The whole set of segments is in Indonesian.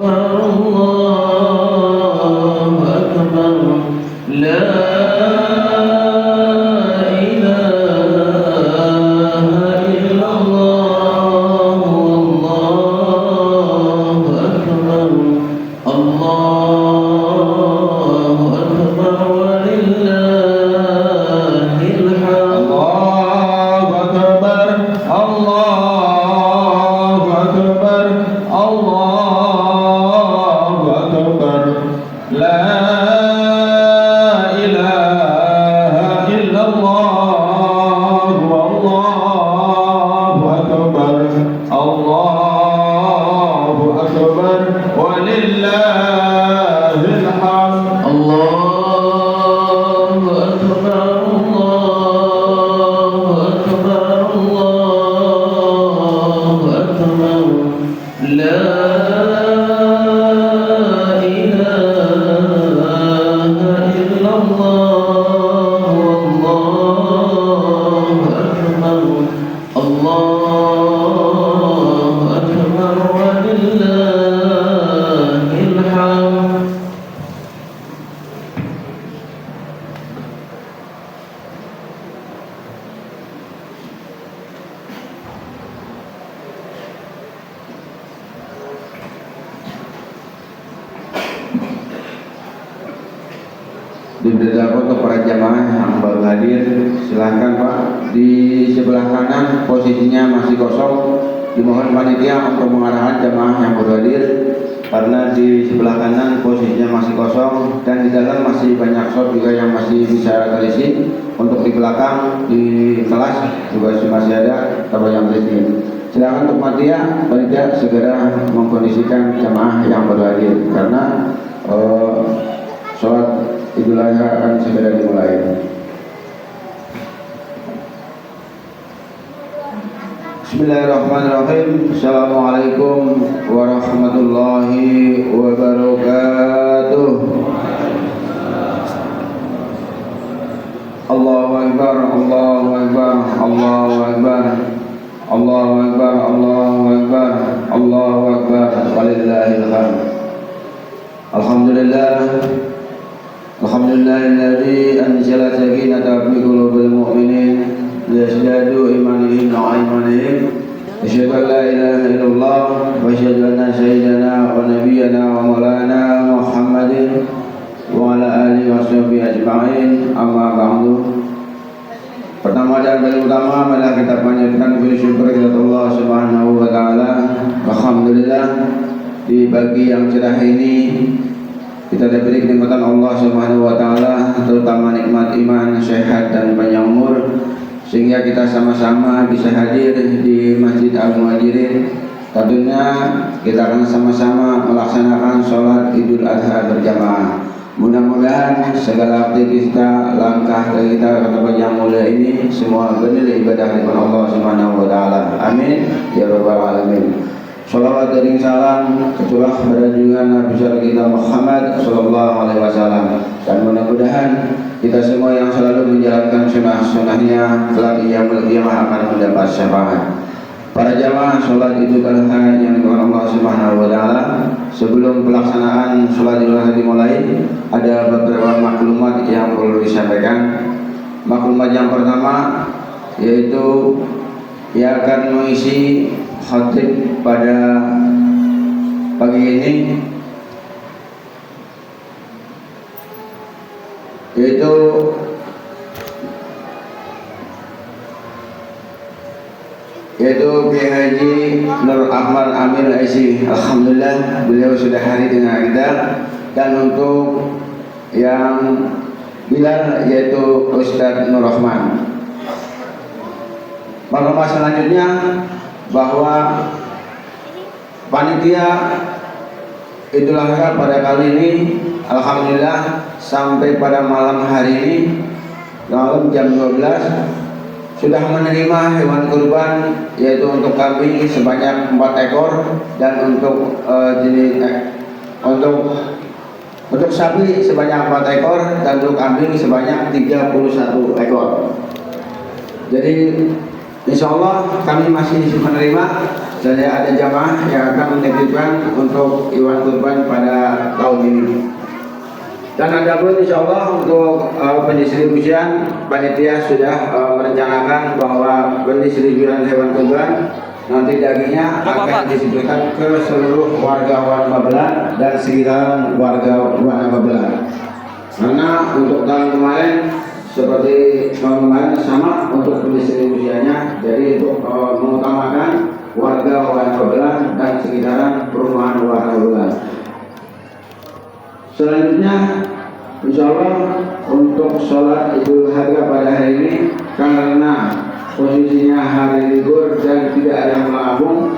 الله أكبر لا إله إلا الله والله أكبر الله أكبر ولله الحمد الله أكبر الله أكبر الله أكبر لا إله إلا الله والله أكبر الله أكبر ولله الحمد الله أكبر الله أكبر الله أكبر لا إله إلا الله والله أكبر الله أكبر ولله الحمد. Diberitahu untuk para jamaah yang baru hadir, silahkan Pak. Di sebelah kanan posisinya masih kosong. Dimohon panitia untuk mengarahkan jamaah yang baru hadir, karena di sebelah kanan posisinya masih kosong dan di dalam masih banyak shop juga yang masih bisa terisi. Untuk di belakang di kelas juga masih ada toko yang terisi. Silakan untuk panitia segera mengkondisikan jamaah yang baru hadir, karena sholat Idul Adha akan segera dimulai. Bismillahirrahmanirrahim. Assalamualaikum warahmatullahi wabarakatuh. Allahu Akbar, Allahu Akbar, Allahu Akbar, Allahu Akbar, Allahu Akbar, Allahu Akbar, walillahil hamd. Alhamdulillah. Alhamdulillahilladzi anzala sakinata fi qulubil mu'minin liyazdadu imanihim wa imanihim. Asyhadu an la ilaha illallah wa asyhadu anna sayyidana wa nabiyyana wa maulana Muhammadin wa ala alihi wa sahbihi ajma'in. Amma ba'du. Pertama dan paling utama adalah kita panjatkan puji syukur kepada Allah Subhanahu wa taala. Alhamdulillah, di pagi yang cerah ini kita diberi kenikmatan Allah Subhanahu wa taala, terutama nikmat iman, sehat dan panjang umur, sehingga kita sama-sama bisa hadir di Masjid Al-Muhajirin. Tentunya kita akan sama-sama melaksanakan sholat Idul Adha berjamaah. Mudah-mudahan segala aktivitas kita, langkah kita ke tempat yang mulia ini semua bernilai ibadah di hadapan Allah Subhanahu wa taala. Amin ya rabbal alamin. Salawat dan salam tercurah pada junjungan Nabi kita Muhammad sallallahu alaihi wasallam, dan mudah-mudahan kita semua yang selalu menjalankan sunnah-sunnahnya kelak yaumul qiyamah akan mendapat syafaat. Para jamaah sholat Idul Adha yang dimuliakan Allah Subhanahu wa taala, sebelum pelaksanaan sholat Idul Adha dimulai, ada beberapa maklumat yang perlu disampaikan. Maklumat yang pertama yaitu yang akan mengisi khatib pada pagi ini yaitu Kiai Haji Nur Ahmad Amir Aisy. Alhamdulillah beliau sudah hadir dengan kita. Dan untuk yang Bilal yaitu Ustadz Nur Rahman. Maklumat selanjutnya bahwa panitia Idul Adha pada kali ini alhamdulillah sampai pada malam hari ini malam jam 12 sudah menerima hewan kurban, yaitu untuk kambing sebanyak 4 ekor dan untuk untuk sapi sebanyak 4 ekor dan untuk kambing sebanyak 31 ekor. Jadi insya Allah kami masih menerima Saya ada jamaah yang akan menitipkan untuk iwan kurban pada tahun ini. Dan ada pun insya Allah untuk pendistribusian, panitia sudah merencanakan bahwa pendistribusian hewan kurban nanti dagingnya akan didistribusikan ke seluruh warga Wan Babelan dan sekitaran warga Wan Babelan. Karena untuk tahun kemarin seperti tahun kemarin sama untuk pendistribusiannya, jadi untuk mengutamakan warga Wan Babelan dan sekitaran perumahan Wan Babelan. Selanjutnya, insya Allah untuk sholat Idul Adha pada hari ini, karena posisinya hari libur dan tidak ada melambung,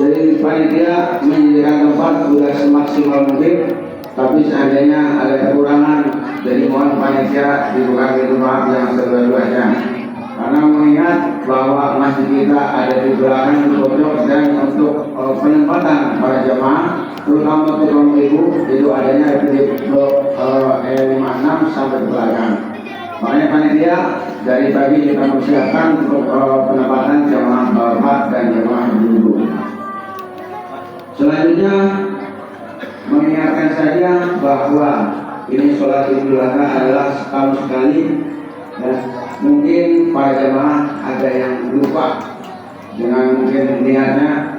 jadi panitia menyediakan tempat sudah semaksimal mungkin. Tapi seandainya ada kekurangan, jadi mohon panitia dibuka pintu maaf yang seluas-luasnya. Karena mengingat bahwa masjid kita ada di belakang pojok dan untuk penempatan para jemaah, terutama untuk kaum ibu, itu adanya di blok 56 sampai ke belakang. Makanya panitia dari pagi kita persiapkan untuk penempatan jemaah bapak dan jemaah ibu. Selanjutnya mengingatkan saja bahwa ini sholat Idul Adha adalah setahun sekali. Ya, mungkin para jemaah ada yang lupa dengan mungkin niatnya,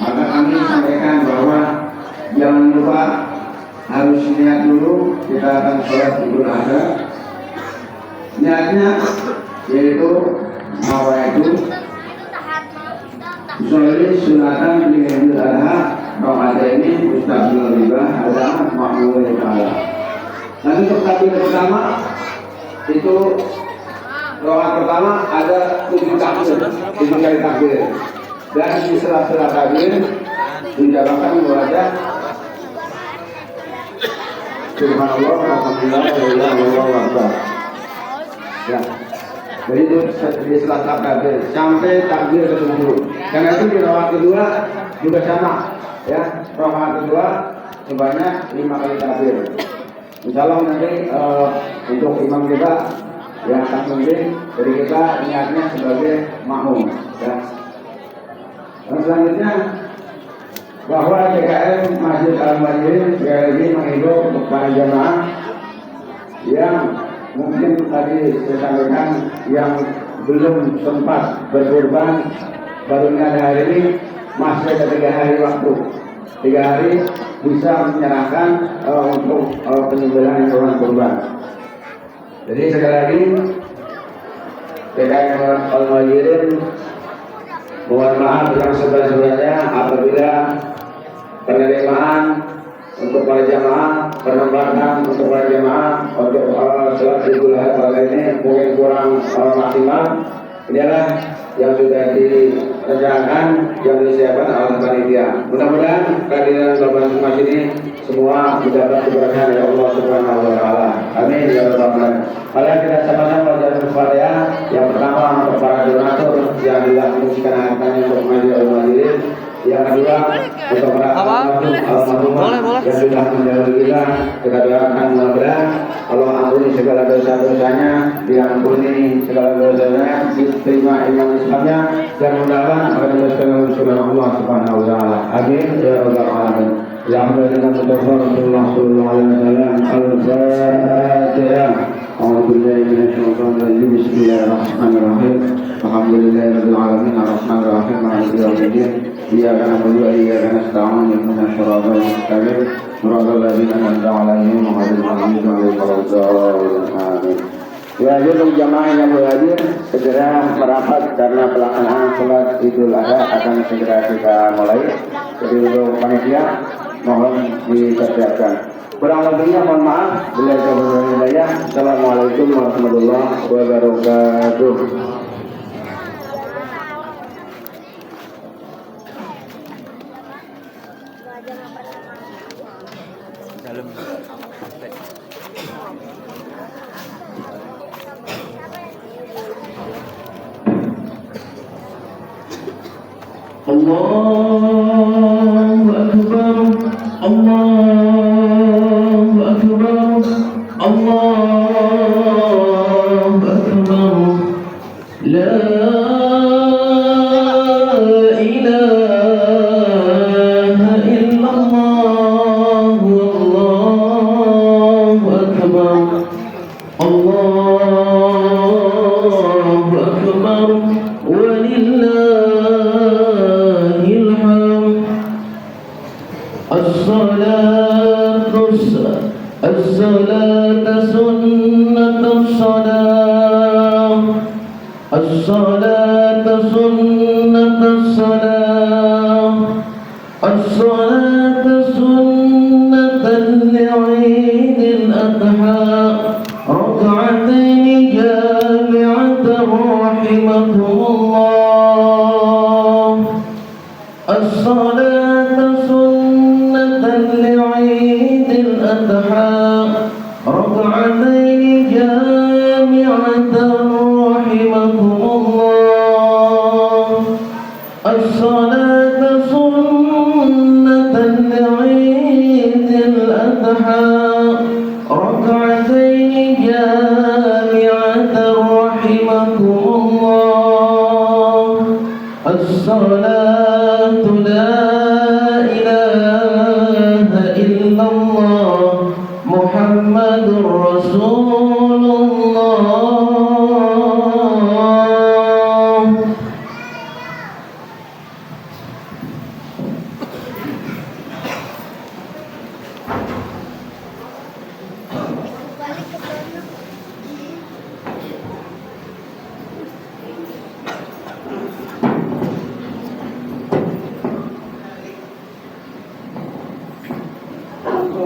maka kami sampaikan bahwa jangan lupa harus niat dulu kita akan sholat Idul Adha. Niatnya yaitu apa itu? Sholat sunatan di Idul Adha. Kalau ada ini mustaqbil riba ada makmul ta'ala. Nanti untuk takbir pertama itu doa pertama ada 7 takbir, 7 kali takbir. Dan di sela-sela takbir dijalankan membaca Subhanallah, Alhamdulillah, Wallahu Akbar. Ya. Jadi itu di sela-sela takbir sampai takbir ke-7. Karena itu di doa kedua juga sama. Ya, rokaat kedua sebanyak 5 kali takbir. Insyaallah nanti untuk imam kita yang akan memimpin, jadi kita niatnya sebagai makmum. Ya. Dan selanjutnya bahwa DKM Masjid Al-Majid sekali lagi menghimbau untuk para jamaah yang mungkin tadi saya sampaikan yang belum sempat berkurban barunya ada hari ini, masih ada 3 hari waktu. 3 hari bisa menyerahkan untuk penyembelihan hewan kurban. Jadi sekali lagi DKM Al-Majidin mohon maaf yang sebenarnya apabila penerimaan untuk para jamaah, penempatan untuk para jamaah untuk sholat Idul Adha ini mungkin kurang maksimal. Inilah yang sudah direncanakan, yang disiapkan oleh panitia. Mudah-mudahan kehadiran Bapak Mas ini semua mendapat keberkahan dari Allah Subhanahu wa Ta'ala. Amin ya rabbal alamin. Mari kita sama-sama baca Al-Fatihah. Yang pertama untuk para donatur yang dilakukan hartanya untuk Masjid Al-Majid. Yang kedua untuk para almarhumah yang sudah menjauhi kita doakan mudah-mudahan Allah ampuni segala dosa-dosanya, diampuni segala dosanya, diterima iman Islamnya, dan mudah-mudahan akan berserah surga Allah Subhanahu wa Ta'ala. Amin ya rabbal alamin. Alhamdulillah Rasulullah sallallahu alaihi wasallam. Al-Fatihah. A'udzubillahi minasyaitonir rajim. Bismillahirrahmanirrahim. Alhamdulillahirabbil alamin arrahmanir rahim maliki yaumiddin. Iyyaka na'budu wa iyyaka nasta'in ihdinas siratal mustaqim siratal ladzina an'amta 'alaihim ghairil maghdubi 'alaihim waladdallin. Amin. Ya, untuk jamaah yang berhadir segera merapat karena pelaksanaan sholat Idul Adha akan segera kita mulai. Jadi untuk panitia mohon dipersiapkan. Kurang lebihnya mohon maaf. Bila saya Assalamualaikum warahmatullahi wabarakatuh. Allahu Akbar, Allahu Akbar, Allahu Akbar. La ilaha الصلاة سنة الصلاة الصلاة سنة الصلاة الصلاة سنة لعيد الأضحى ركعتين جامعة رحمكم الله الصلاة سنة لعيد الأضحى ركعتين جامعة رحمكم الله الصلاة سنة لعيد الأضحى ركعتين جامعة رحمكم الله الصلاة لا إله إلا الله محمد رسول الله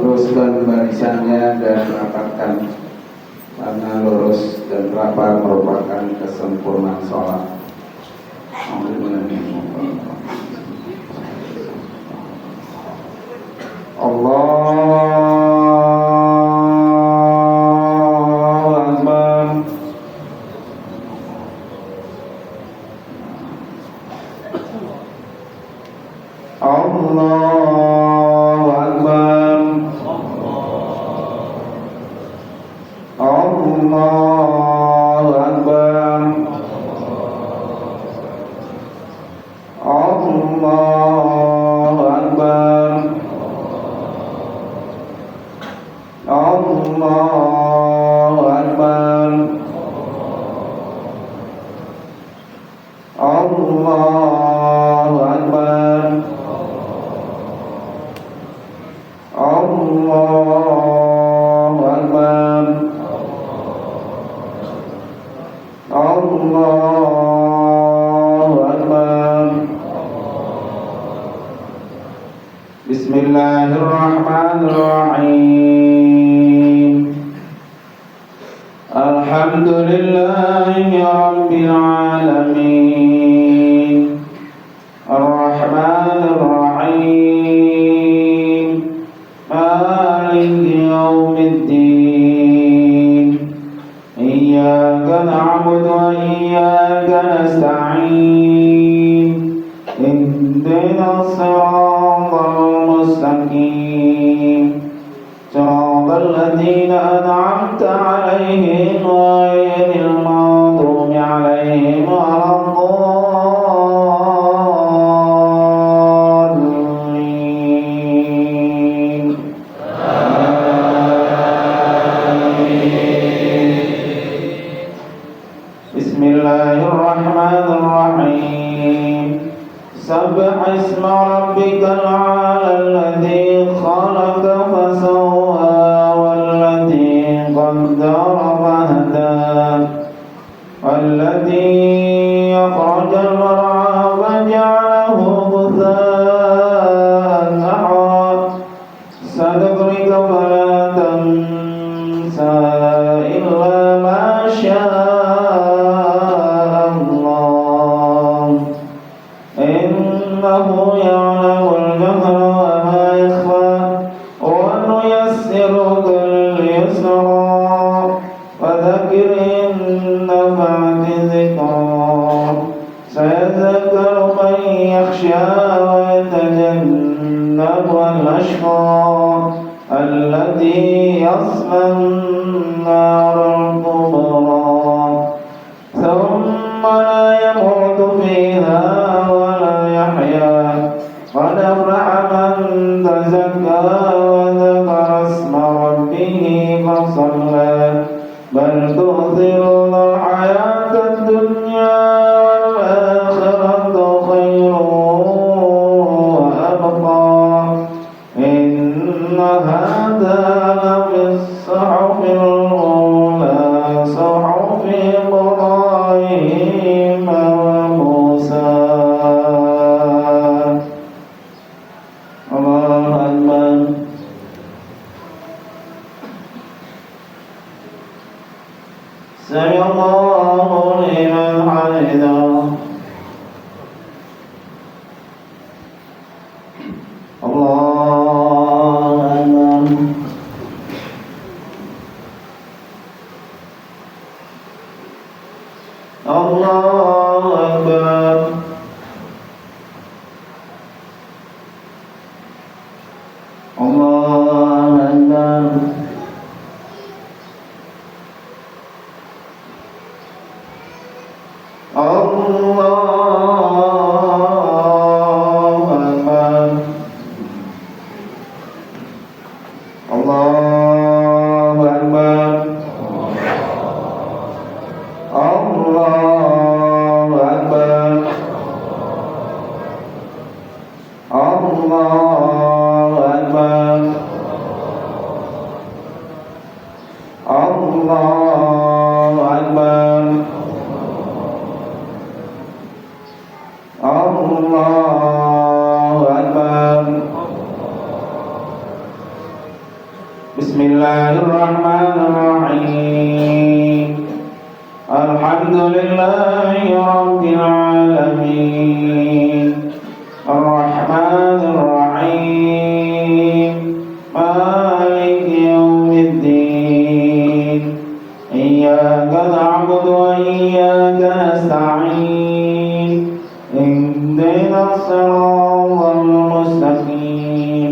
Luruskan barisannya dan rapatkan, karena lurus dan rapat merupakan kesempurnaan sholat. Allahu Akbar. Allahu Akbar. Allahu Akbar. Allahu Akbar. Allahu Akbar. Allahu Akbar. Allahu Akbar. Allahu Akbar. Bismillahirrahmanirrahim. Alhamdulillahi Rabbil Alamin. Ar-Rahmanir Rahim. Maliki Yawmiddin. Iyyaka na'budu wa iyyaka nasta'in. Ihdinas siratal mustaqim. Siratal ladzina an'amta 'alaihim ghairil maghdubi 'alaihim waladdallin. Bismillahirrahmanirrahim. Sabbih isma rabbikal a'la alladzi khalaqa fasawwa walladzi qaddara fahda walladzi akhrajal mar'a faja'alahu ghutha'an ahwa sanadrika fala tansa illa ma syaa Allah innahu ya'lamul jahra wa ma yakhfa wa nuyassiruka lil-yusra fadhakkir in nafa'ati dhikra sayadhakkaru man yakhsha wa yatajannabuha al-ashqa alladhi yasla an-nara al-kubra thumma la yamutu fiha wa la yahya qad aflaha man tazakka wa dhakara isma rabbih fasalla bal tu'thiruna al-hayata ad-dunya wal akhiratu khairun wa abqa سمع الله لمن حمده الله أكبر الله أكبر الله أكبر الله أكبر الله أكبر الله أكبر الله أكبر الله أكبر بسم الله الرحمن الرحيم الحمد لله رب العالمين الرحمن الرحيم مالك يوم الدين إياك نعبد وإياك نستعين اهدنا الصراط المستقيم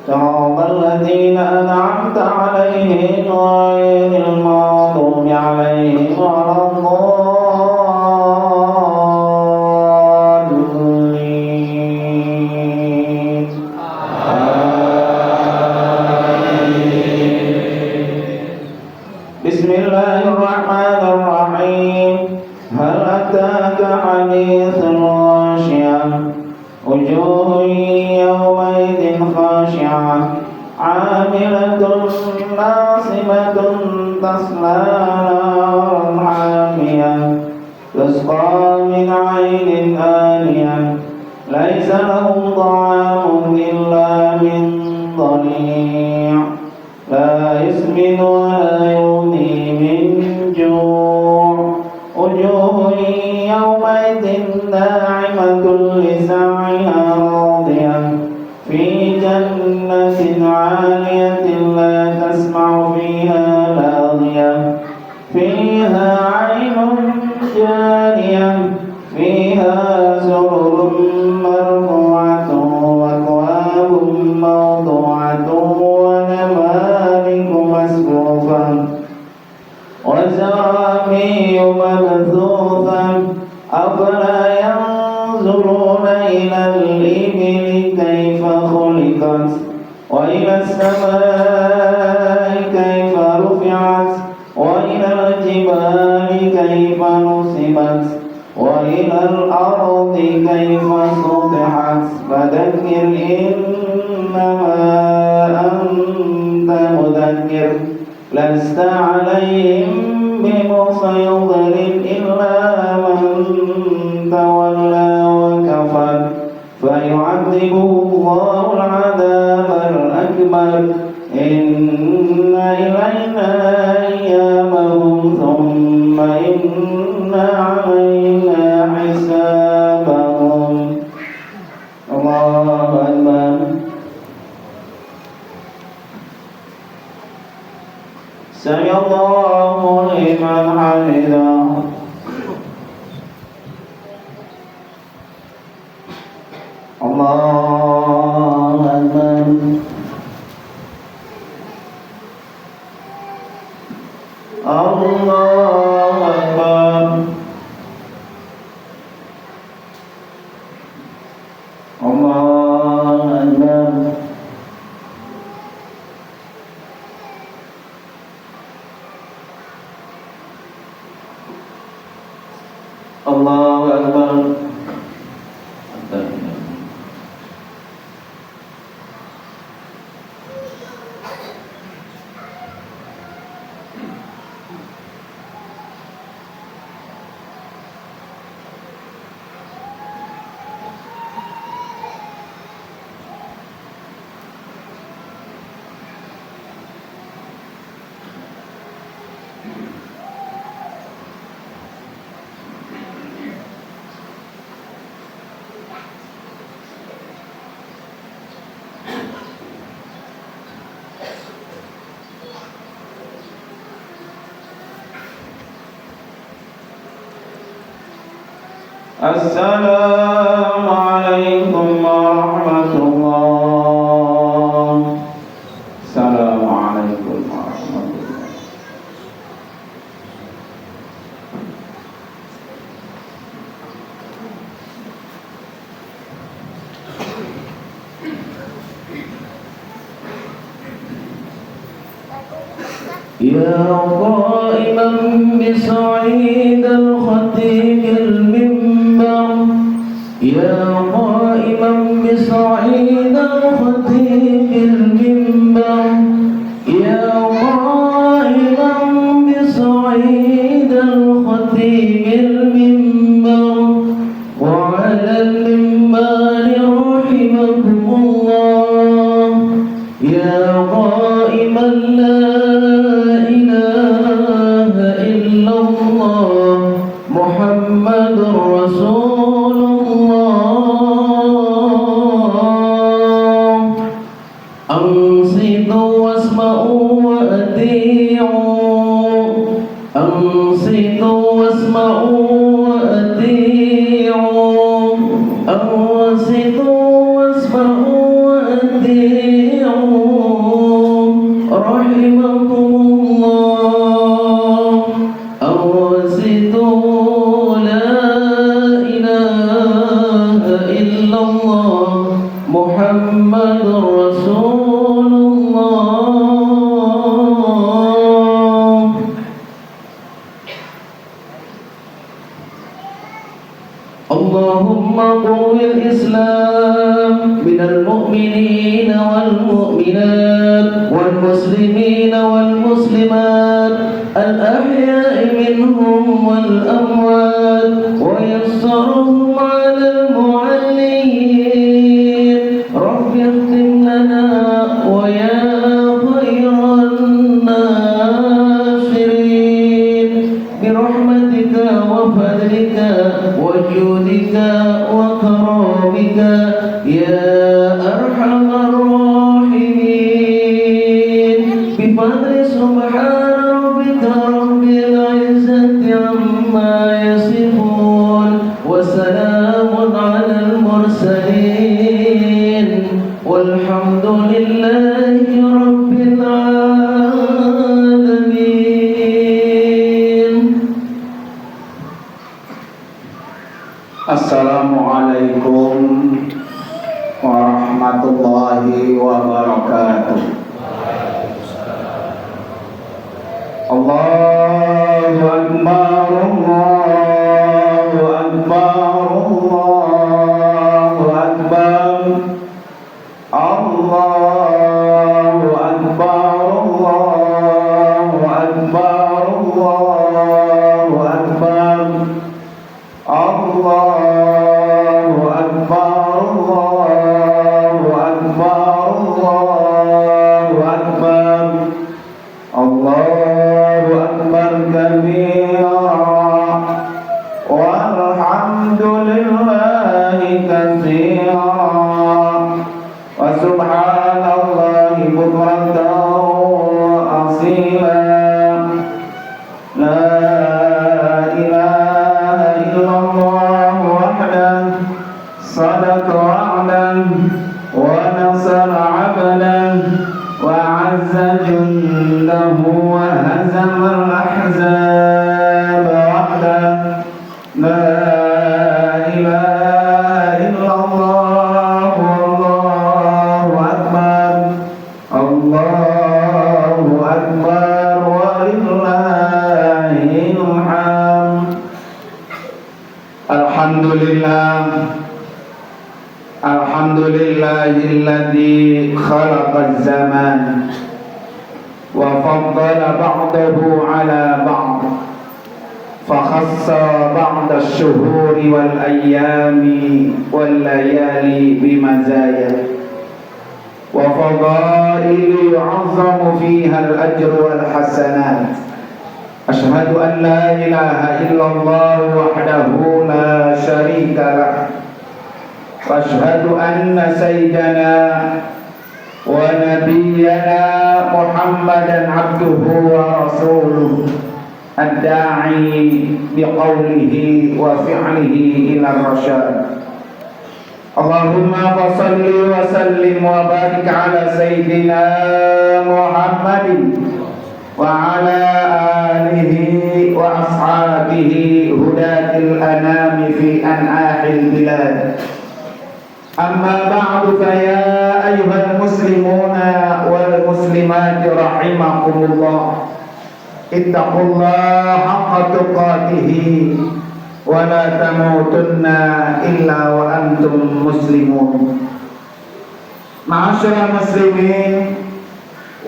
صراط الذين أنعمت عليهم غير المغضوب عليهم ولا الضالين بسم الله الرحمن الرحيم هل أتاك حديث الغاشية وجوه يومئذ خاشعة عاملة ناصبة تصلى نارا حامية تسقى من عين آنية ليس لهم طعام إلا من ضريع لا يسمن ولا يغني من جوع وجوه يومئذ ناعمة لسعيها راضية في جنة عالية لا تسمع فيها لاغية فيها عين جارية فيها سرر مرفوعة وأكواب موضوعة ونمارق مصفوفة وزرابي مبثوثة أفلا ينظرون إلى الإبل كيف خلقت وإلى السماء كيف رفعت وإلى الجبال كيف نصبت وإلى الأرض كيف سطحت فذكر إنما أنت مذكر لست عليهم بمسيطر إلا من تولى وكفر فيعذبه الله العذاب الأكبر إن إلينا إيابهم ثم إن علينا حسابهم الله أكبر سمع الله لمن حمده الله أكبر الله أكبر الله أكبر الله أكبر Assalamualaikum warahmatullahi. Assalamualaikum warahmatullahi. يا قائما بصعيد الخطيب المنبر، يا قائما بصعيد الخطيب المنبر، يا قائما بصعيد الخطيب المنبر، وعلى المنبر رحمكم الله، يا قائما لا إله إلا الله محمد رسول الله. أنصتوا واسمعوا وأطيعوا، أنصتوا واسمعوا وأطيعوا، أنصتوا واسمعوا وأطيعوا رحمكم الله. أنصتوا لا إله إلا الله محمد رسول الله. اللهم قو الإسلام من المؤمنين والمؤمنات والمسلمين والمسلمات الأحياء منهم والأموات، ويسرهم على المعلين. رب اختم لنا ويا خير الناصرين برحمتك وفضلك وجودك وكرامك يا أرحم الراحمين. بفضل سبحان ربك رب العزة عما يصفون، وسلام على المرسلين، والحمد لله رب العالمين. Assalamualaikum warahmatullahi wabarakatuh. Allahu Akbar, Allahu Akbar, Allahu Akbar, Allahu Akbar, Allahu Akbar, Allahu Akbar, Allahu Akbar, Allahu Akbar, Allahu Akbar, Allahu Akbar kabira, walhamdulillahi katsira, wa subhanallahi bukratan wa asila. La ilaha illallah wahdahu sadaqa wa'dahu wa nasara 'abdahu wa 'azza jundahu wa hazama al-ahzaba wahdahu. La ilaha illallah wallahu akbar, Allahu akbar walillahil hamd. Alhamdulillah, alhamdulillahilladzi khalaqaz zaman wa faddala ba'dahu ala ba'd, fakhassa ba'da asy-syuhuri wal ayyami wal layali bimazaya wa fadaili yu'azzamu fiha al-ajru wal hasanat. Asyhadu an la ilaha illallah wahdahu la syarika lah, wa asyhadu anna sayyidana wa nabiyyana Muhammadan abduhu wa rasuluh. الداعي بقوله وفعله إلى الرشاد. اللهم صل وسلم وبارك على سيدنا محمد وعلى آله وأصحابه هداة الأنام في أنحاء البلاد. أما بعد فيا أيها المسلمون والمسلمات رحمكم الله، اتقوا الله حق تقاته ولا تموتن إلا وأنتم مسلمون. Ma'asyiral muslimin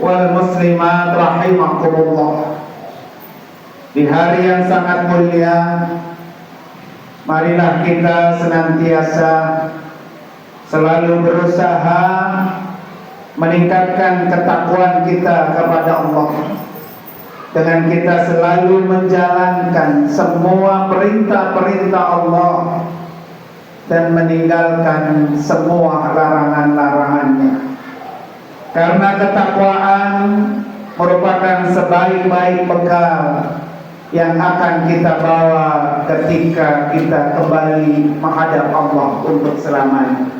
wal muslimat rahimakumullah. Di hari yang sangat mulia, marilah kita senantiasa selalu berusaha meningkatkan ketakwaan kita kepada Allah dengan kita selalu menjalankan semua perintah-perintah Allah dan meninggalkan semua larangan-larangannya. Karena ketakwaan merupakan sebaik-baik bekal yang akan kita bawa ketika kita kembali menghadap Allah untuk selamanya.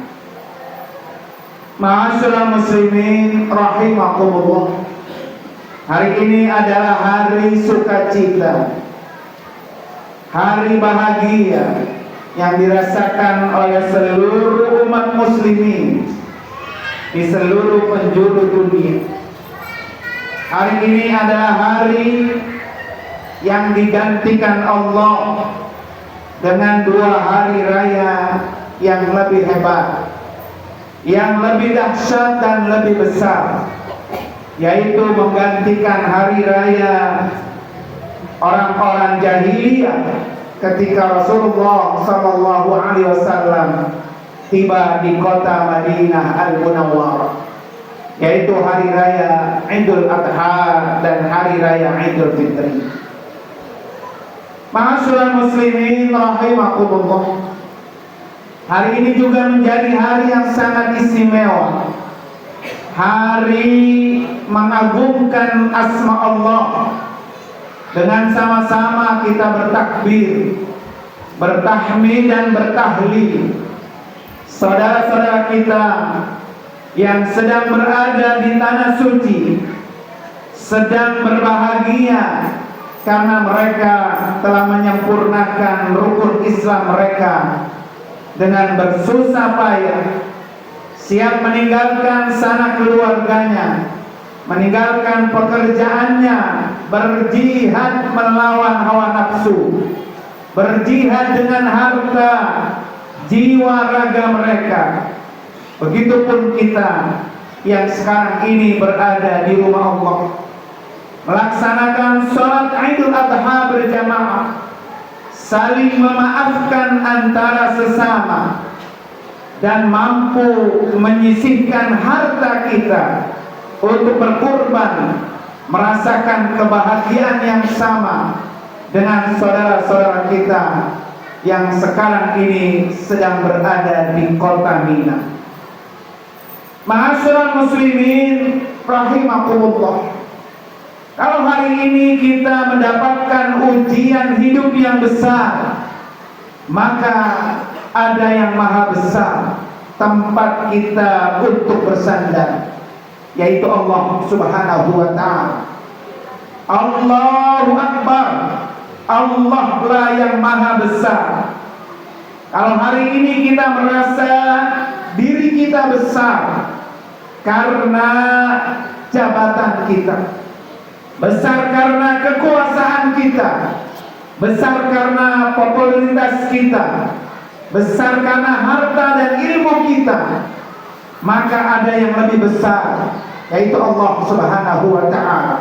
Ma'asyiral muslimin rahimakumullah. Hari ini adalah hari sukacita, hari bahagia yang dirasakan oleh seluruh umat muslimin di seluruh penjuru dunia. Hari ini adalah hari yang digantikan Allah dengan 2 hari raya yang lebih hebat, yang lebih dahsyat dan lebih besar, yaitu menggantikan hari raya orang-orang jahiliyah ketika Rasulullah SAW tiba di kota Madinah Al-Munawwarah, yaitu hari raya Idul Adha dan hari raya Idul Fitri. Ma'asyiral muslimin rahimakumullah, hari ini juga menjadi hari yang sangat istimewa, hari mengagungkan asma Allah. Dengan sama-sama kita bertakbir, bertahmid dan bertahlil. Saudara-saudara kita yang sedang berada di tanah suci sedang berbahagia karena mereka telah menyempurnakan rukun Islam mereka dengan bersusah payah, siap meninggalkan sanak keluarganya, meninggalkan pekerjaannya, berjihad melawan hawa nafsu, berjihad dengan harta, jiwa, raga mereka. Begitupun kita yang sekarang ini berada di rumah Allah, melaksanakan sholat Idul Adha berjamaah, saling memaafkan antara sesama, dan mampu menyisihkan harta kita untuk berkorban, merasakan kebahagiaan yang sama dengan saudara-saudara kita yang sekarang ini sedang berada di kota Mina. Ma'asyiral muslimin rahimakumullah, kalau hari ini kita mendapatkan ujian hidup yang besar, maka ada yang maha besar tempat kita untuk bersandar, yaitu Allah Subhanahu wa ta'ala. Allahu Akbar. Allah lah yang maha besar. Kalau hari ini kita merasa diri kita besar karena jabatan kita, besar karena kekuasaan kita, besar karena popularitas kita, besar karena harta dan ilmu kita, maka ada yang lebih besar, yaitu Allah Subhanahu wa ta'ala.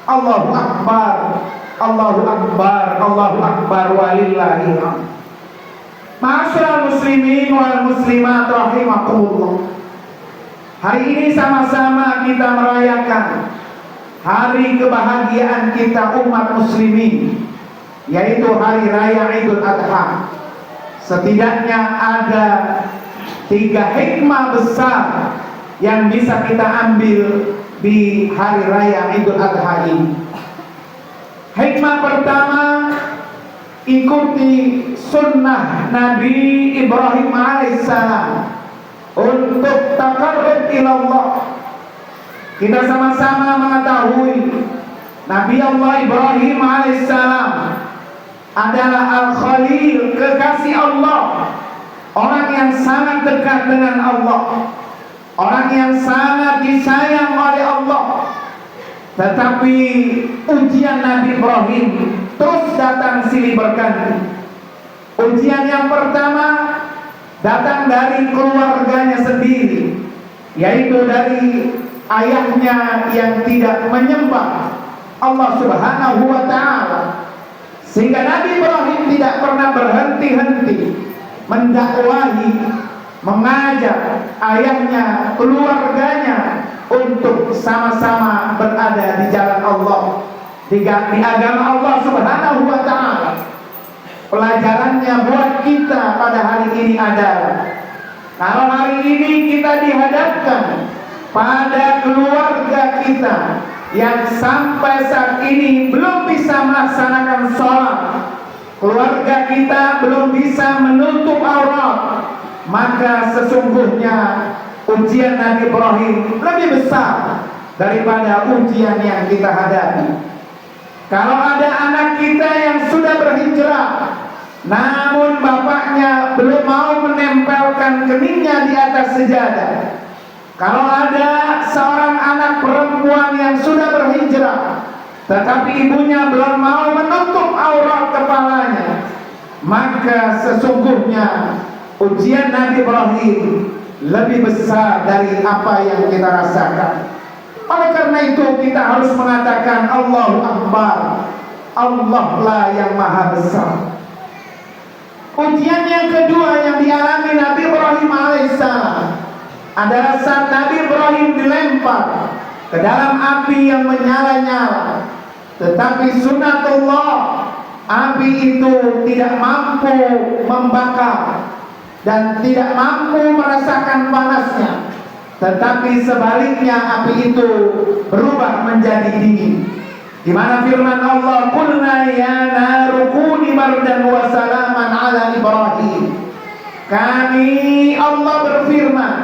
Allahu Akbar, Allahu Akbar, Allahu Akbar walillahil hamd. Ma'asyiral muslimin wal muslimat rahimakumullah, hari ini sama-sama kita merayakan hari kebahagiaan kita umat muslimin, yaitu hari raya Idul Adha. Setidaknya ada 3 hikmah besar yang bisa kita ambil di hari raya Idul Adha ini. Hikmah pertama, ikuti sunnah Nabi Ibrahim alaihissalam untuk taqarrub ila Allah. Kita sama-sama mengetahui Nabi Allah Ibrahim alaihissalam adalah Al-Khalil, kekasih Allah, orang yang sangat dekat dengan Allah, orang yang sangat disayang oleh Allah. Tetapi ujian Nabi Ibrahim terus datang silih berganti. Ujian yang pertama datang dari keluarganya sendiri, yaitu dari ayahnya yang tidak menyembah Allah Subhanahu wa ta'ala. Sehingga Nabi Ibrahim tidak pernah berhenti-henti mendakwahi, mengajak ayahnya, keluarganya untuk sama-sama berada di jalan Allah, di agama Allah Subhanahu wa ta'ala. Pelajarannya buat kita pada hari ini adalah, kalau hari ini kita dihadapkan pada keluarga kita yang sampai saat ini belum bisa melaksanakan sholat, keluarga kita belum bisa menutup aurat, maka sesungguhnya ujian Nabi Ibrahim lebih besar daripada ujian yang kita hadapi. Kalau ada anak kita yang sudah berhijrah, namun bapaknya belum mau menempelkan keningnya di atas sejadah. Kalau ada seorang anak perempuan yang sudah berhijrah, tetapi ibunya belum mau menutup aurat kepalanya, maka sesungguhnya ujian Nabi Ibrahim lebih besar dari apa yang kita rasakan. Oleh karena itu kita harus mengatakan Allahu Akbar, Allah lah yang maha besar. Ujian yang kedua yang dialami Nabi Ibrahim alaihissalam adalah saat Nabi Ibrahim dilempar ke dalam api yang menyala-nyala. Tetapi sunatullah, api itu tidak mampu membakar dan tidak mampu merasakan panasnya, tetapi sebaliknya api itu berubah menjadi dingin. Di mana firman Allah, "Qulna ya naru kuni bardan wa salaman ala Ibrahim." Kami Allah berfirman,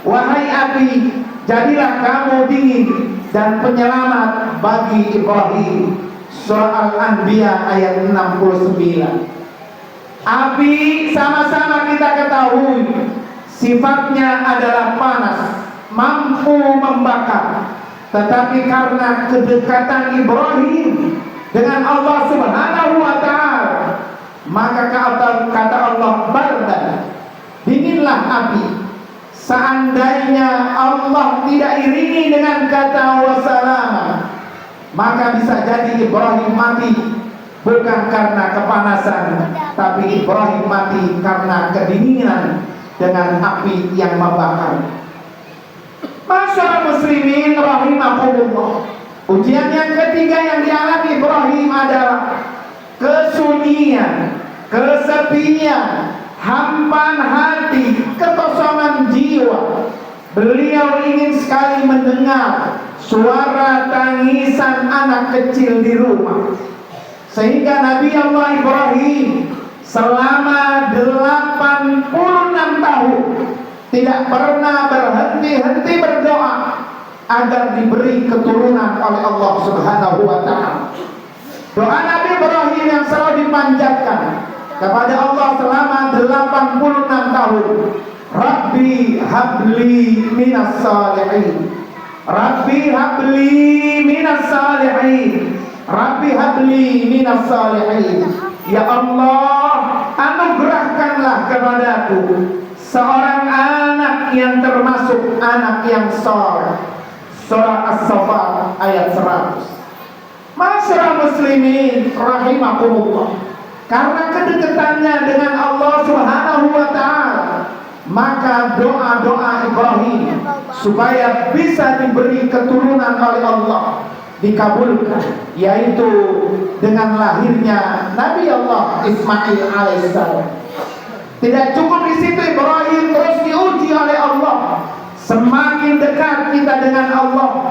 wahai api, jadilah kamu dingin dan penyelamat bagi Ibrahim. Surah Al-Anbiya ayat 69. Api sama-sama kita ketahui sifatnya adalah panas, mampu membakar. Tetapi karena kedekatan Ibrahim dengan Allah Subhanahu wa ta'ala, maka kata Allah, bardan, dinginlah api. Seandainya Allah tidak iringi dengan kata wassalama, maka bisa jadi Ibrahim mati bukan karena kepanasan, tapi Ibrahim mati karena kedinginan dengan api yang membakar. Masyarakat muslimin rahimakumullah, ujian yang ketiga yang dialami Ibrahim adalah kesunyian, kesepian, hampan hati, kekosongan jiwa. Beliau ingin sekali mendengar suara tangisan anak kecil di rumah. Sehingga Nabi Allah Ibrahim selama 86 tahun tidak pernah berhenti-henti berdoa agar diberi keturunan oleh Allah Subhanahu wa ta'ala. Doa Nabi Ibrahim yang selalu dipanjatkan kepada Allah selama 86 tahun, Rabbi habli minas salihin, Rabbi habli minas salihin, Rabbi habli minas salihin. Ya Allah, anugerahkanlah kepadaku seorang anak yang termasuk anak yang saleh. Surah As-Saffat ayat 100. Masyarakat muslimin rahimakumullah, karena kedekatannya dengan Allah Subhanahu wa ta'ala, maka doa-doa Ibrahim supaya bisa diberi keturunan oleh Allah dikabulkan, yaitu dengan lahirnya Nabi Allah Ismail alaihissalam. Tidak cukup di situ, Ibrahim terus diuji oleh Allah. Semakin dekat kita dengan Allah,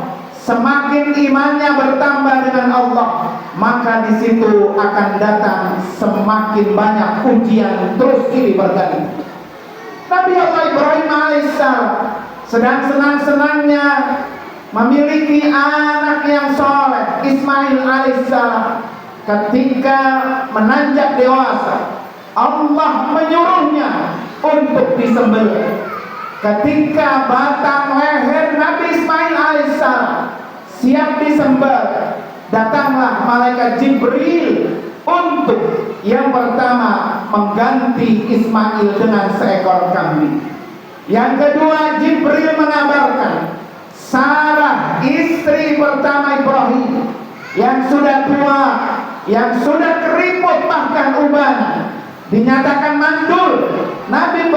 semakin imannya bertambah dengan Allah, maka di situ akan datang semakin banyak ujian terus silih berganti. Nabi Allah Ibrahim alaihissalam sedang senang-senangnya memiliki anak yang soleh, Ismail alaihissalam. Ketika menanjak dewasa, Allah menyuruhnya untuk disembelih. Ketika batang leher Nabi Ismail alaihissalam siap disembelih, datanglah malaikat Jibril untuk yang pertama mengganti Ismail dengan seekor kambing. Yang kedua, Jibril mengabarkan Sarah, istri pertama Ibrahim, yang sudah tua, yang sudah keriput bahkan ubanan, dinyatakan mandul. Nabi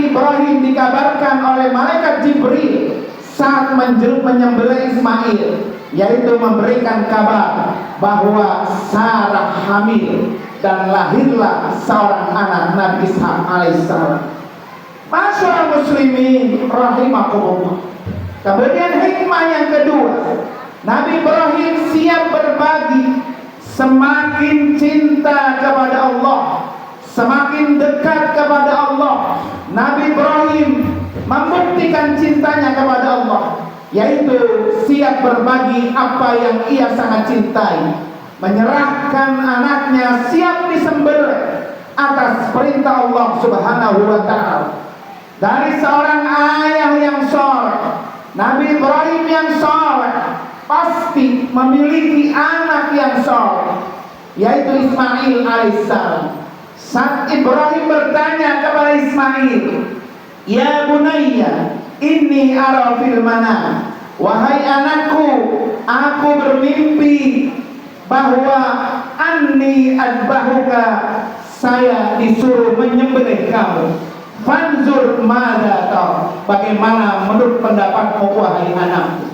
Ibrahim dikabarkan oleh malaikat Jibril saat menyembelih Ismail, yaitu memberikan kabar bahwa Sarah hamil dan lahirlah seorang anak Nabi Ishak alaihissalam. Masyaallah muslimin rahimakumullah. Kemudian hikmah yang kedua, Nabi Ibrahim siap berbagi. Semakin cinta kepada Allah, semakin dekat kepada Allah, Nabi Ibrahim membuktikan cintanya kepada Allah, yaitu siap berbagi apa yang ia sangat cintai, menyerahkan anaknya siap disembelih atas perintah Allah Subhanahu wa ta'ala. Dari seorang ayah yang saleh, Nabi Ibrahim yang saleh pasti memiliki anak yang saleh, yaitu Ismail alaihissalam. Saat Ibrahim bertanya kepada Ismail, "Ya bunayya, inni ara fil manam." Wahai anakku, aku bermimpi bahwa anni adbahuka, saya disuruh menyembelih kamu. Fanzur mada tahu, bagaimana menurut pendapatmu wahai anakku.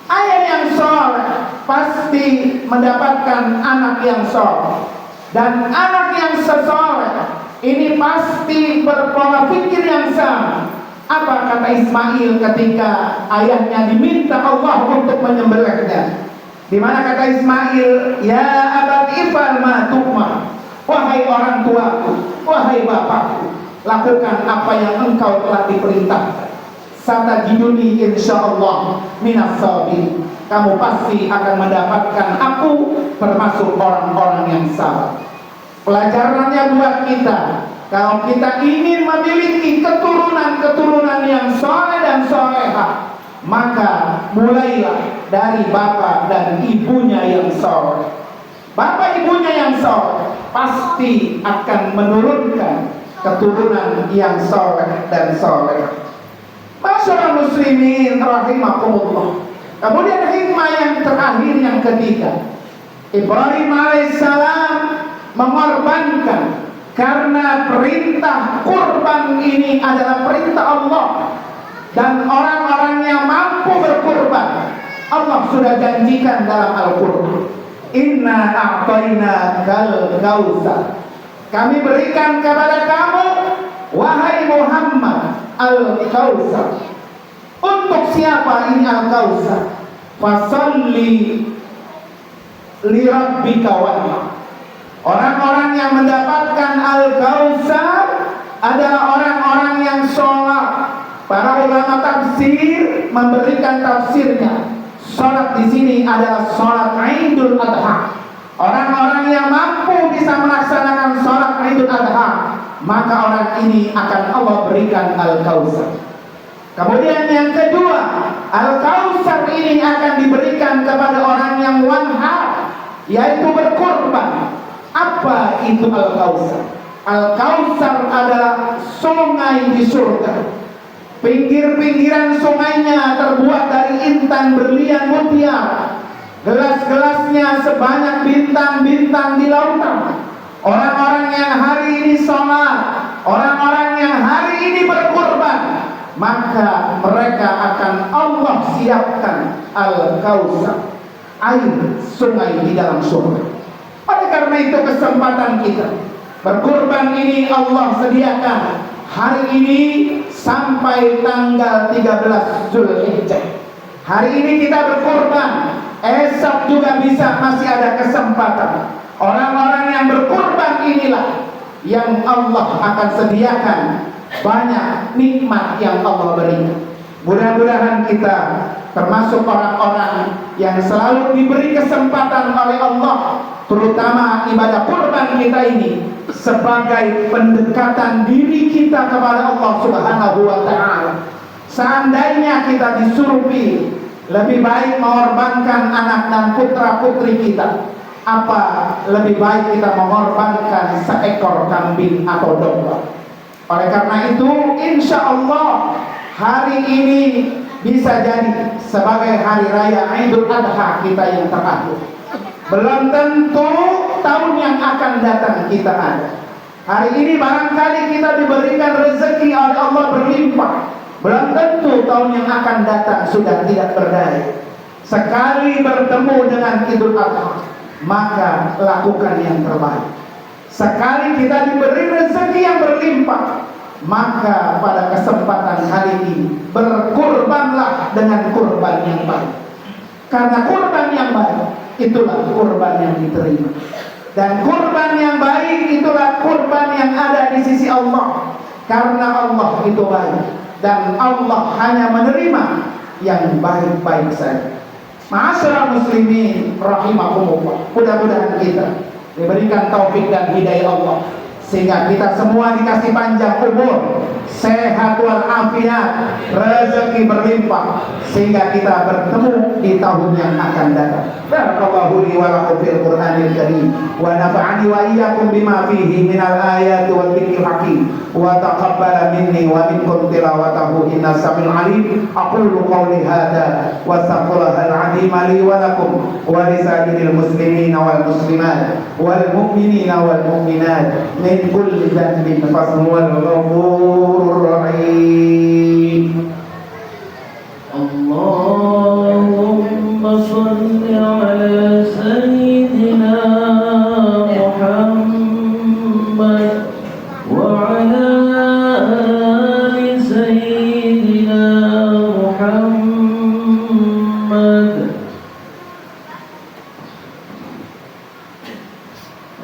Ayah yang saleh pasti mendapatkan anak yang saleh, dan anak yang sesoleh ini pasti berpola pikir yang sama. Apa kata Ismail ketika ayahnya diminta Allah untuk menyembelihnya? Di mana kata Ismail, "Ya abati ifal ma tu'mar." Wahai orang tuaku, wahai bapakku, lakukan apa yang engkau telah diperintahkan. Satajiduni insyaallah minas sabirin. Kamu pasti akan mendapatkan aku termasuk orang-orang yang sabar. Pelajarannya buat kita, kalau kita ingin memiliki keturunan-keturunan yang soleh dan solehah, maka mulailah dari bapak dan ibunya yang soleh. Bapak ibunya yang soleh pasti akan menurunkan keturunan yang soleh dan soleh. Masyaallah muslimin rahimakumullah. Kemudian hikmah yang terakhir yang ketiga, Ibrahim alaihissalam mengorbankan karena perintah kurban ini adalah perintah Allah, dan orang-orang yang mampu berkurban Allah sudah janjikan dalam Al-Qur'an, "Inna a'tayna kal kautsar." Kami berikan kepada kamu wahai Muhammad al-kautsar. Untuk siapa ini al-kautsar? Fasalli li rabbika wanhar. Orang-orang yang mendapatkan al-kautsar adalah orang-orang yang sholat. Para ulama tafsir memberikan tafsirnya. Sholat di sini adalah sholat Idul Adha. Orang-orang yang mampu bisa melaksanakan sholat Idul Adha, maka orang ini akan Allah berikan al-kautsar. Kemudian yang kedua, al-kautsar ini akan diberikan kepada orang yang wanhar, yaitu berkurban. Apa itu al-kautsar? Al-kautsar adalah sungai di surga. Pinggir-pinggiran sungainya terbuat dari intan berlian mutiara. Gelas-gelasnya sebanyak bintang-bintang di lautan. Orang-orang yang hari ini sholat, orang-orang yang hari ini berkurban, maka mereka akan Allah siapkan al-kautsar, air sungai di dalam surga. Oleh karena itu kesempatan kita berkurban ini Allah sediakan hari ini sampai tanggal 13 Zulhijjah. Hari ini kita berkorban, esok juga bisa masih ada kesempatan. Orang-orang yang berkorban inilah yang Allah akan sediakan banyak nikmat yang Allah berikan. Mudah-mudahan kita termasuk orang-orang yang selalu diberi kesempatan oleh Allah, terutama ibadah kurban kita ini sebagai pendekatan diri kita kepada Allah Subhanahu wa ta'ala. Seandainya kita disuruh pilih, lebih baik mengorbankan anak dan putra-putri kita, apa lebih baik kita mengorbankan seekor kambing atau domba? Oleh karena itu, insya Allah hari ini bisa jadi sebagai hari raya Idul Adha kita yang terakhir. Belum tentu tahun yang akan datang kita ada. Hari ini barangkali kita diberikan rezeki oleh Allah berlimpah. Belum tentu tahun yang akan datang sudah tidak berdaya. Sekali bertemu dengan Idul Adha, maka lakukan yang terbaik. Sekali kita diberi rezeki yang berlimpah, maka pada kesempatan kali ini berkurbanlah dengan kurban yang baik. Karena kurban yang baik itulah kurban yang diterima. Dan kurban yang baik itulah kurban yang ada di sisi Allah. Karena Allah itu baik dan Allah hanya menerima yang baik-baik saja. Ma'asyiral muslimin rahimakumullah. Mudah-mudahan kita diberikan taufik dan hidayah Allah sehingga kita semua dikasih panjang umur, sehat walafiat, rezeki berlimpah, sehingga kita bertemu di tahun yang akan datang. Barakallahu li wa lakum fil Qur'anil Karim wa nafa'ani wa iyyakum bima fihi minal ayati wal dzikril hakim wa taqabbala minni wa minkum tilawatahu innas samiul alim. Aqulu qawli hadza wa astaghfirullahal azim li wa lakum wa lisa'iril muslimina wal muslimat wal mu'minina wal mu'minat min kulli dhanbin fasmuhul ghafurur rahim. Allahumma shalli ala sayyidina Muhammad wa ala ali sayyidina Muhammad.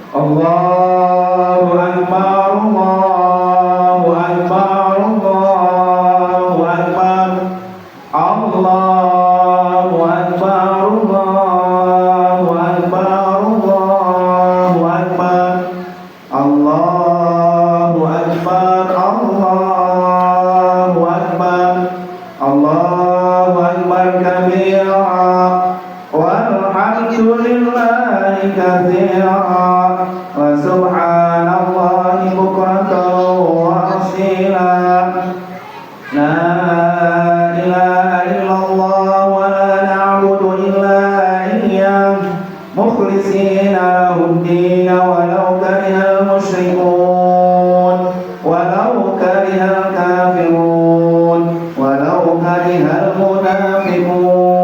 Allahu Akbar, Allahu Akbar, Allahu Akbar, Allahu Akbar, Allahu Akbar, Allahu Akbar, Allahu Akbar, Allahu Akbar, Allahu Akbar kabira walhamdulillahi katsira wa subhanallahi bukratan wa asila. La ilaha illallah wa la na'budu illa iyyah mukhlishina lahud-din walau karihal musyrikun walau karihal kafirun walau karihal munafiqun.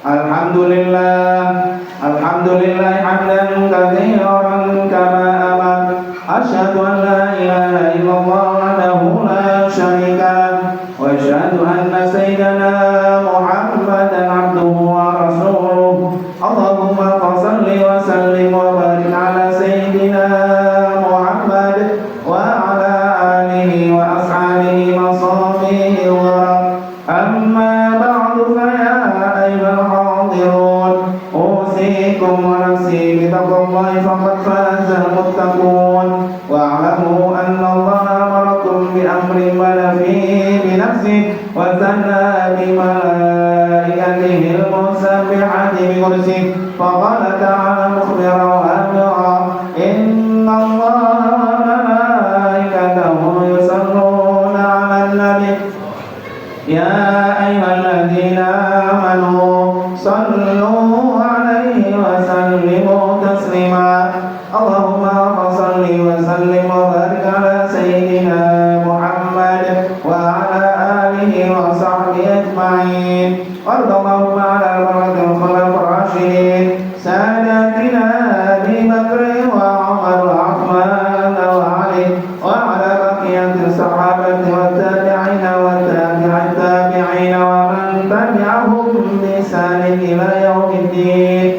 Alhamdulillah, alhamdulillah hamdan katsiran kama amar. Asyhadu an la ilaha illallah wahdahu la syarika lah wa asyhadu anna sayyidana Muhammadan abduhu wa rasuluh. Allahumma shalli wa sallim wa barik ala sayyidina Muhammad wa ala alihi wa ashabihi wa sahbihi wa amma ba'du fa ya ayyuhal hadirun usikum wa nafsi bi taqwallahi faqad fazal muttaqun wa'lamu anna Allah amarakum bi amrin bada fihi bi nafsihi wa sanna bi malaikatihi al-musabbihati bi kursihi faqala ta'ala mukhbiran wa amira inna Allah wa malaikatahu yusalluna 'alan nabi ya ayyuhalladzina amanu sallu 'alaihi wa sallimu taslima. Allahumma shalli wa sallim wa barik ala sayyidina Muhammad wa ala alihi wa sahbihi ajma'in. Allahumma ala barakil khulafa'ir rasyidin sadatina Abi Bakr wa Umar wa Uthman wa Ali wa ala baqiyatis sahabati wa tabi'ina wa tabi'it tabi'ina wa man تبعهم بإحسان إلى يوم الدين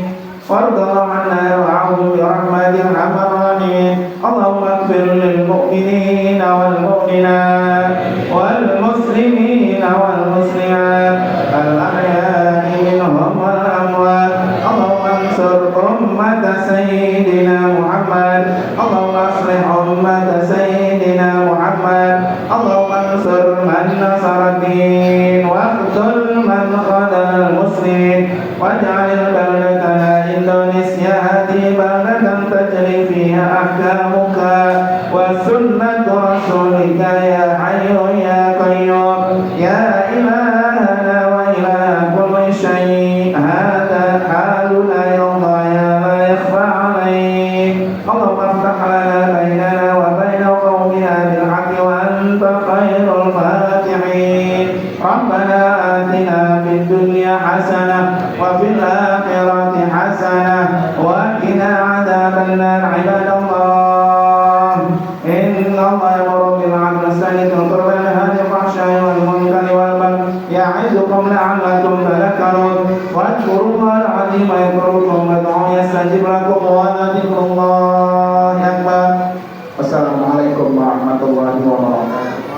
وارض عنا وعهم برحمتك أرحم الراحمين اللهم اغفر للمؤمنين والمؤمنات والمسلمين والمسلمات الأحياء منهم والأموات اللهم انصر أمة سيدنا محمد اللهم اصلح أمة سيدنا محمد اللهم انصر من نصر الدين واقتل من خذل المسلمين واجعل بلدتنا إندونيسيا هذه بلدة تجري فيها أحكامك وسنة رسولك يا حي يا قيوم يا إلهنا وإله كل شيء هذا حالنا يرضى يا لا يخفى عليك اللهم افتح لنا بيننا وبين قومنا بالحق وأنت خير الفاتحين ربنا آتنا في الدنيا حسنة وفي الآخرة حسنة وقنا عذاب النار عباد الله إن الله يأمر بالعدل والإحسان والقربى وينهى عن الفحشاء والمنكر والبغي يعظكم لعلكم تذكرون واذكروا الله العظيم يذكركم وادعوه يستجب لكم ولذكر الله أكبر Wassalamualaikum warahmatullahi wabarakatuh.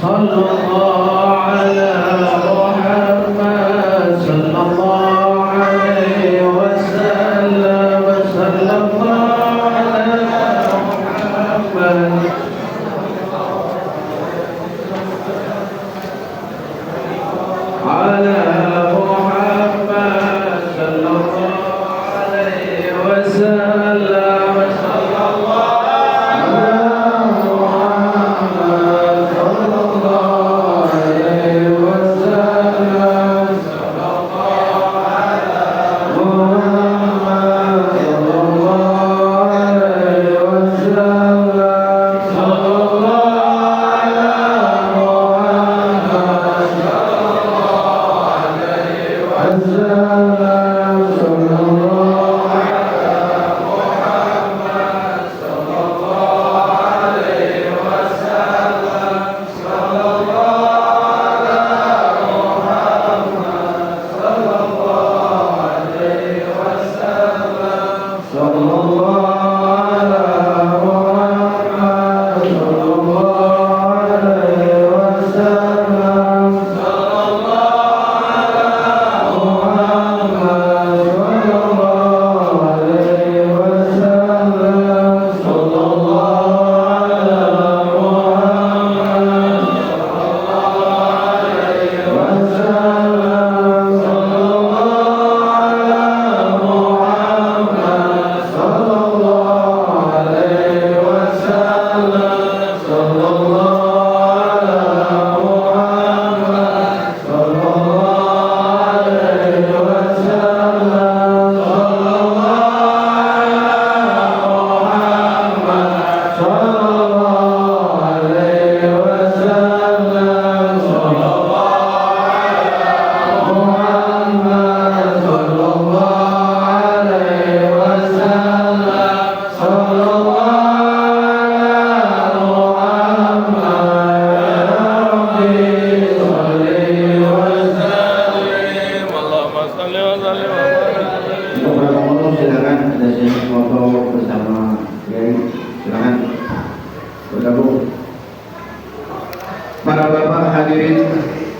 صلى الله على محمد صلى الله عليه وسلم صلى الله على محمد على محمد صلى الله عليه وسلم صلى الله Para bapak hadirin